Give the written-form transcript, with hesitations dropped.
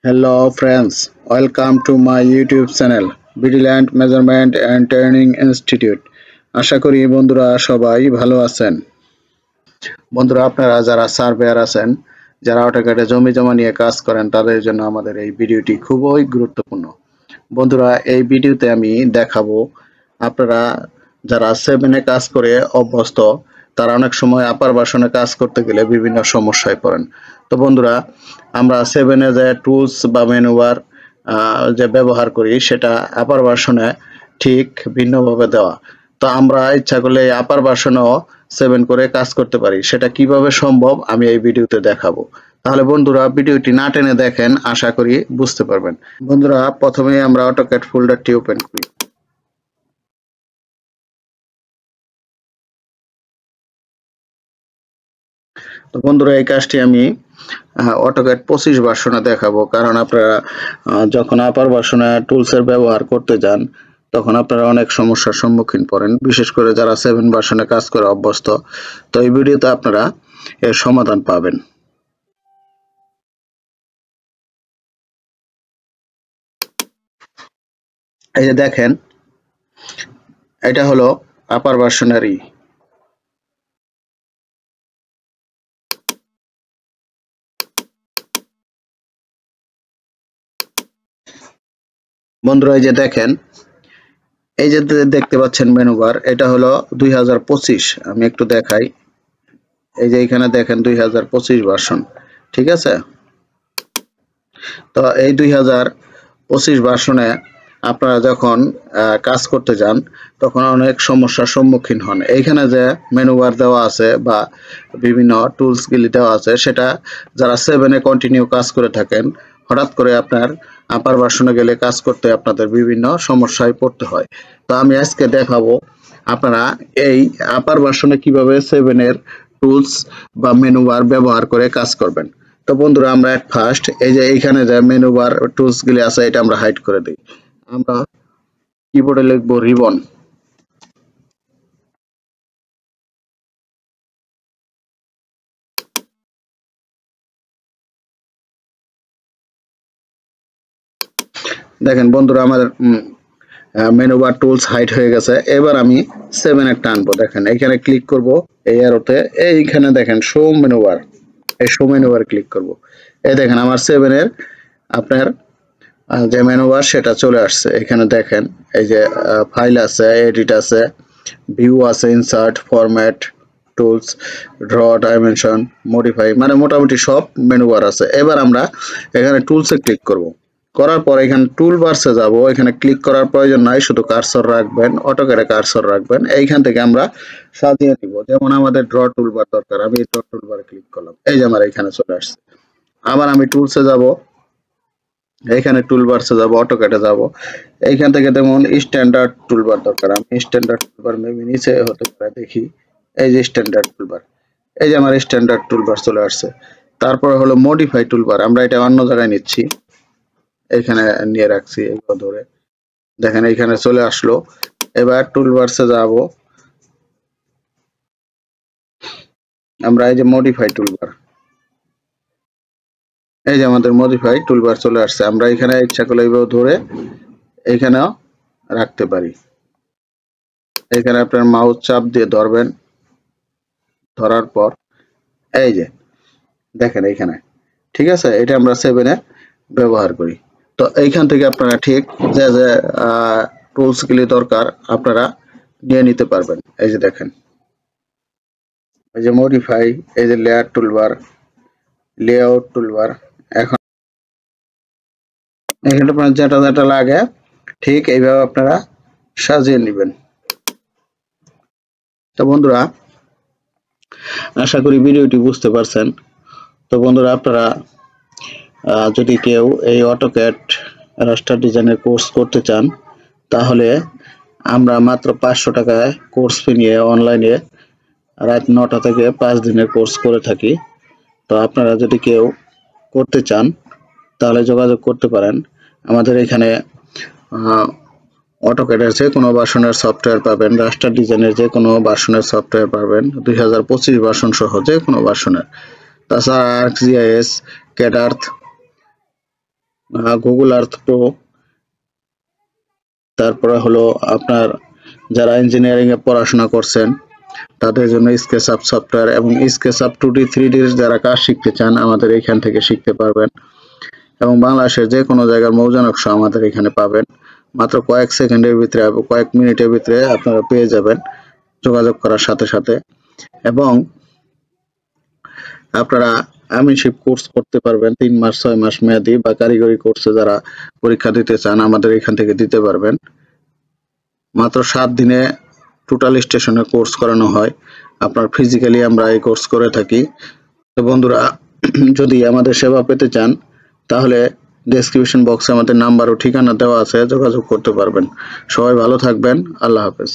Hello friends, welcome to my YouTube channel Vigilant Measurement and Training Institute. আশা করি বন্ধুরা সবাই ভালো আছেন। বন্ধুরা আপনারা যারা সার্ভেয়ার আছেন, যারা অটোক্যাডে জমি জমা নিয়ে কাজ করেন তাদের জন্য আমাদের এই ভিডিওটি খুবই গুরুত্বপূর্ণ। বন্ধুরা এই ভিডিওতে আমি দেখাবো আপনারা যারা 7 কাজ করে অভ্যস্ত তারা অনেক সময় আপার ভার্সনে কাজ করতে গেলে বিভিন্ন সমস্যায় পড়েন। তো বন্ধুরা আমরা 7 যে টুলস বা মেনুবার যে ব্যবহার করি সেটা আপার ভার্সনে ঠিক ভিন্নভাবে দেওয়া। তো আমরা ইচ্ছা করলে আপার ভার্সনেও 7 করে কাজ করতে পারি। সেটা কিভাবে সম্ভব আমি এই ভিডিওতে দেখাবো। তাহলে বন্ধুরা ভিডিওটি না টেনে দেখেন, আশা করি বুঝতে পারবেন। বন্ধুরা প্রথমেই আমরা অটোক্যাড ফোল্ডারটি ওপেন করি। তো বন্ধুরা এই কাজটি আমি অটোক্যাড 25 ভার্সনে দেখাবো, কারণ আপনারা যখন আপার ভার্সনে টুলসের ব্যবহার করতে যান তখন আপনারা অনেক সমস্যার সম্মুখীন পড়েন, বিশেষ করে যারা 7 ভার্সনে কাজ করে অভ্যস্ত। তো এই ভিডিওতে আপনারা এর সমাধান পাবেন। এই যে দেখেন, এটা হলো আপার ভার্সনেরই। বন্ধুরা এই যে দেখেন, এই যে দেখতে পাচ্ছেন মেনু বার, এটা হলো 2025। আমি একটু দেখাই। এই যে এখানে দেখেন 2025 ভার্সন, ঠিক আছে। তো এই 2025 ভার্সনে আপনারা যখন কাজ করতে যান তখন অনেক সমস্যার সম্মুখীন হন। এইখানে যে মেনু বার দেওয়া আছে বা বিভিন্ন টুলসগুলি দেওয়া আছে সেটা যারা 7 কন্টিনিউ কাজ করে থাকেন, হঠাৎ করে আপনার আপার ভার্সনে গেলে কাজ করতে আপনাদের বিভিন্ন সমস্যায় পড়তে হয়। তো আমি আজকে দেখাবো আপনারা এই আপার ভার্সনে কিভাবে 7 টুলস বা মেনু বার ব্যবহার করে কাজ করবেন। তো বন্ধুরা আমরা ফার্স্ট এই যে এইখানে যে মেনু বার টুলস গুলি আছে এটা আমরা হাইড করে দিই। আমরা কিবোর্ডে লিখবো রিবন। দেখেন বন্ধুরা আমাদের মেনু বার টুলস হাইড হয়ে গেছে। এবার আমি 7 একটা আনবো। দেখেন এইখানে ক্লিক করব, এই অ্যারোতে এইখানে দেখেন শো মেনু বার, এই শো মেনু বার ক্লিক করব। এই দেখেন আমার 7 এর আপনার যে মেনু বার সেটা চলে আসছে। এখানে দেখেন এই যে ফাইল আছে, এডিট আছে, ভিউ আছে, insert, format, tools, draw, dimension, modify, মানে মোটামুটি সব মেনু বার আছে। এবার আমরা এখানে টুলসে ক্লিক করব। করার পর এখানে টুল বারসে যাব। এখানে ক্লিক করার প্রয়োজন নাই, শুধু কার্সর রাখবেন, অটোক্যাডে কার্সর রাখবেন। এইখান থেকে আমরা সাজিয়ে নিব। যেমন আমাদের ড্র টুলবার দরকার, আমি ড্র টুলবারে ক্লিক করলাম, এই যে আমার এখানে চলে আসছে। আবার আমি টুলসে যাব, এইখানে টুলবারসে যাব, অটোক্যাডে যাব। এইখান থেকে যেমন স্ট্যান্ডার্ড টুলবার দরকার, আমি স্ট্যান্ডার্ড টুলবার মেবি নিচে হতে পারে, দেখি। এই যে স্ট্যান্ডার্ড টুলবার, এই যে আমার স্ট্যান্ডার্ড টুলবার চলে আসছে। তারপরে হলো মডিফাই টুলবার, আমরা এটা অন্য জায়গায় নিচ্ছি, এইখানে নিয়ে রাখছি এগুলো ধরে। দেখেন এইখানে চলে আসলো। এবার টুলবারসে যাব, আমরা এই যে মডিফাই টুলবার, এই যে আমাদের মডিফাই টুলবার চলে আসছে। আমরা এখানে ইচ্ছা করলে এইভাবে ধরে এইখানেও রাখতে পারি। এখানে আপনার মাউস চাপ দিয়ে ধরবেন, ধরার পর এই যে দেখেন এইখানে, ঠিক আছে। এটা আমরা 7 ব্যবহার করি। তো এইখান থেকে আপনারা ঠিক যে যে টুলস গুলি দরকার আপনারা নিয়ে নিতে পারবেন। এই যে দেখেন, এই যে মডিফাই, এই যে লেয়ার টুলবার, লেআউট টুলবার। এখন এখানে আপনার যেটা যেটা লাগে ঠিক এইভাবে আপনারা সাজিয়ে নেবেন। তো বন্ধুরা আশা করি ভিডিওটি বুঝতে পারছেন। তো বন্ধুরা আপনারা যদি কেউ এই অটোক্যাড রাস্টার ডিজাইনের কোর্স করতে চান তাহলে আমরা মাত্র 500 টাকায় কোর্স ফি নিয়ে অনলাইনে রাত 9টা থেকে 5 দিনের কোর্স করে থাকি। তো আপনারা যদি কেউ করতে চান তাহলে যোগাযোগ করতে পারেন। আমাদের এখানে অটোক্যাডের যে কোনো ভার্সনের সফটওয়্যার পাবেন, রাস্টার ডিজাইনের যে কোনো ভার্সনের সফটওয়্যার পাবেন, 2025 ভার্সন সহ যে কোনো ভার্সনের। তাছাড়া ArcGIS, CAD Earth, Google Earth pro, তারপরে হলো আপনার যারা ইঞ্জিনিয়ারিং এ পড়াশোনা করছেন তাদের জন্য স্কেচআপ সফটওয়্যার এবং স্কেচআপ 2D 3D যারা কাজ শিখতে চান আমাদের এখান থেকে শিখতে পারবেন। এবং বাংলাদেশের যে কোনো জায়গার মৌজা নকশা আমাদের এখানে পাবেন। মাত্র কয়েক সেকেন্ডের ভিতরে, কয়েক মিনিটের ভিতরে আপনারা পেয়ে যাবেন যোগাযোগ করার সাথে সাথে। এবং আপনারা আমিনশিপ কোর্স করতে পারবেন 3 মাস 6 মাস মেয়াদি, বা কারিগরি কোর্সে যারা পরীক্ষা দিতে চান আমাদের এখান থেকে দিতে পারবেন। মাত্র 7 দিনে টোটাল স্টেশনে কোর্স করানো হয়। আপনার ফিজিক্যালি আমরা এই কোর্স করে থাকি। তো বন্ধুরা, যদি আমাদের সেবা পেতে চান তাহলে ডেসক্রিপশন বক্সে আমাদের নাম্বার ও ঠিকানা দেওয়া আছে, যোগাযোগ করতে পারবেন। সবাই ভালো থাকবেন। আল্লাহ হাফেজ।